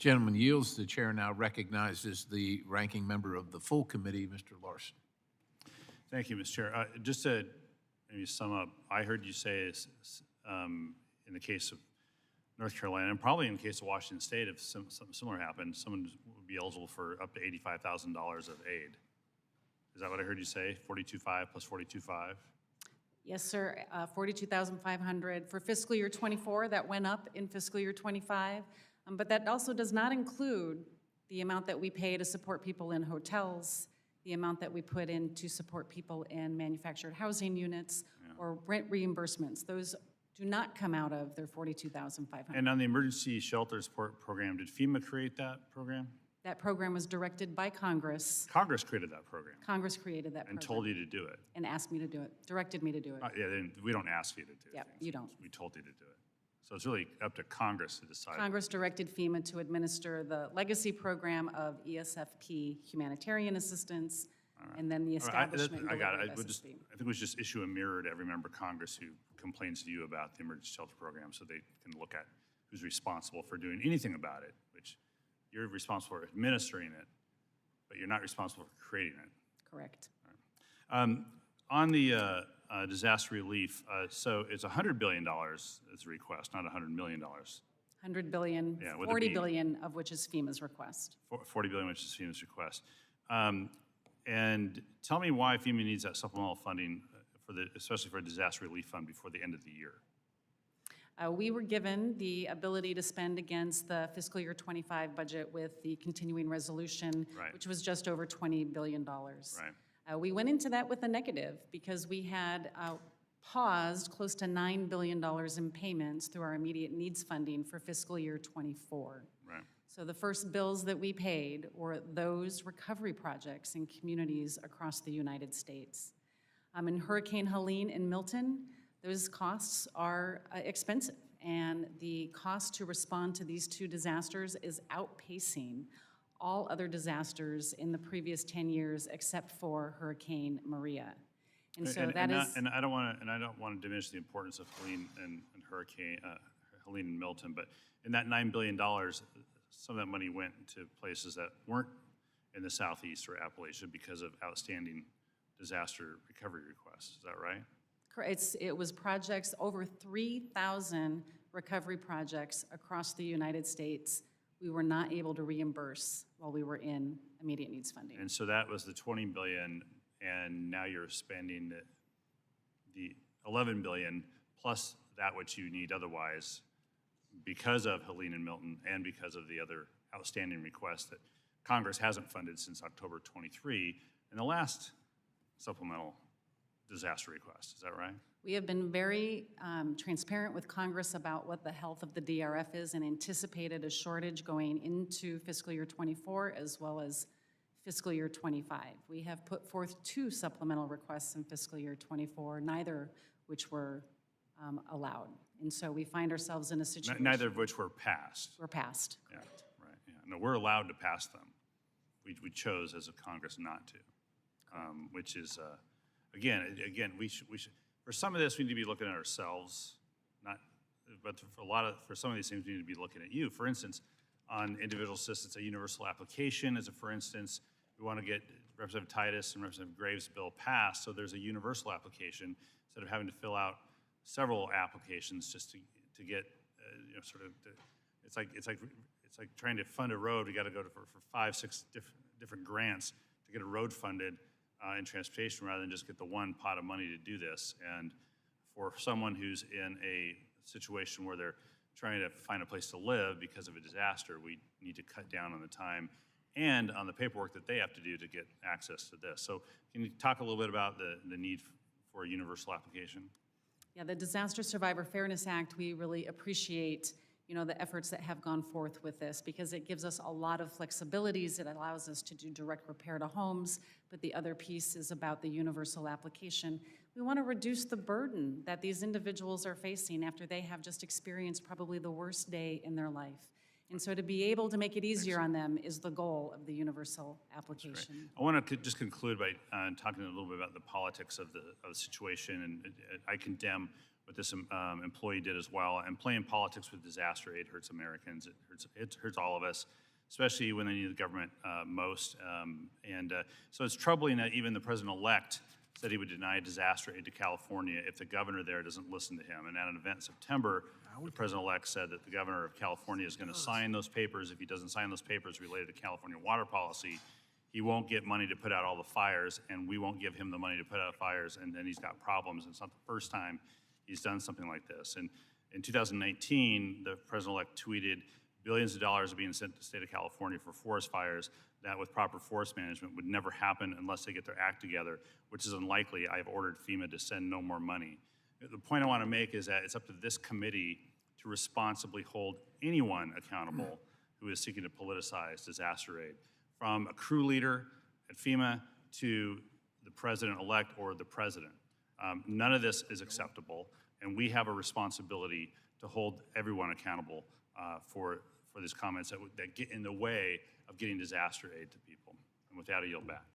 Gentleman yields. The chair now recognizes the ranking member of the full committee, Mr. Larsen. Thank you, Mr. Chair. Just to maybe sum up, I heard you say in the case of North Carolina, and probably in the case of Washington State, if something similar happened, someone would be eligible for up to $85,000 of aid. Is that what I heard you say? 42.5 plus 42.5? Yes, sir. 42,500 for fiscal year 24. That went up in fiscal year 25, but that also does not include the amount that we pay to support people in hotels, the amount that we put in to support people in manufactured housing units, or rent reimbursements. Those do not come out of their 42,500. And on the emergency shelter support program, did FEMA create that program? That program was directed by Congress. Congress created that program. Congress created that program. And told you to do it. And asked me to do it, directed me to do it. We don't ask you to do it. Yeah, you don't. We told you to do it. So it's really up to Congress to decide. Congress directed FEMA to administer the legacy program of ESFP humanitarian assistance, and then the establishment. I got it. I think we should just issue a mirror to every member of Congress who complains to you about the emergency shelter program, so they can look at who's responsible for doing anything about it, which you're responsible for administering it, but you're not responsible for creating it. Correct. On the disaster relief, so it's $100 billion is the request, not $100 million. 100 billion, Yeah, 40 billion of which is FEMA's request. 40 billion, which is FEMA's request. And tell me why FEMA needs that supplemental funding, especially for a disaster relief fund before the end of the year. We were given the ability to spend against the fiscal year 25 budget with the continuing resolution, which was just over $20 billion. Right. We went into that with a negative because we had paused close to $9 billion in payments through our immediate needs funding for fiscal year 24. Right. So the first bills that we paid were those recovery projects in communities across the United States. In Hurricane Helene and Milton, those costs are expensive, and the cost to respond to these two disasters is outpacing all other disasters in the previous 10 years except for Hurricane Maria. And so and I don't want to diminish the importance of Helene and Hurricane Helene and Milton, but in that $9 billion, some of that money went to places that weren't in the Southeast or Appalachia because of outstanding disaster recovery requests. Is that right? It was projects, over 3,000 recovery projects across the United States we were not able to reimburse while we were in immediate needs funding. And so that was the $20 billion, and now you're spending the $11 billion plus that which you need otherwise because of Helene and Milton and because of the other outstanding requests that Congress hasn't funded since October 23 and the last supplemental disaster request. Is that right? We have been very transparent with Congress about what the health of the DRF is and anticipated a shortage going into fiscal year 24 as well as fiscal year 25. We have put forth 2 supplemental requests in fiscal year 24, neither which were allowed. And so we find ourselves in a situation. Neither of which were passed. Were passed. Yeah, right. Yeah. No, we're allowed to pass them. We chose as a Congress not to, which is, again, we should. For some of this, we need to be looking at ourselves, but for some of these things, we need to be looking at you. For instance, on individual assistance, a universal application, for instance, we want to get Representative Titus and Representative Graves' bill passed, so there's a universal application instead of having to fill out several applications just to get, it's like trying to fund a road. We got to go for 5, 6 different grants to get a road funded. In transportation rather than just get the one pot of money to do this. And for someone who's in a situation where they're trying to find a place to live because of a disaster, we need to cut down on the time and on the paperwork that they have to do to get access to this. So can you talk a little bit about the need for a universal application? Yeah, the Disaster Survivor Fairness Act, we really appreciate the efforts that have gone forth with this because it gives us a lot of flexibilities. It allows us to do direct repair to homes, but the other piece is about the universal application. We want to reduce the burden that these individuals are facing after they have just experienced probably the worst day in their life. And so to be able to make it easier on them is the goal of the universal application. I want to just conclude by talking a little bit about the politics of the situation, and I condemn what this employee did as well. And playing politics with disaster aid hurts Americans. It hurts all of us, especially when they need the government most. So it's troubling that even the president-elect said he would deny disaster aid to California if the governor there doesn't listen to him. And at an event in September, the president-elect said that the governor of California is going to sign those papers. If he doesn't sign those papers related to California water policy, he won't get money to put out all the fires, and we won't give him the money to put out fires, and then he's got problems. And it's not the first time he's done something like this. And in 2019, the president-elect tweeted, billions of dollars are being sent to the state of California for forest fires. That with proper forest management would never happen unless they get their act together, which is unlikely. I've ordered FEMA to send no more money. The point I want to make is that it's up to this committee to responsibly hold anyone accountable who is seeking to politicize disaster aid, from a crew leader at FEMA to the president-elect or the president. None of this is acceptable, and we have a responsibility to hold everyone accountable for these comments that get in the way of getting disaster aid to people. And with that, I yield back.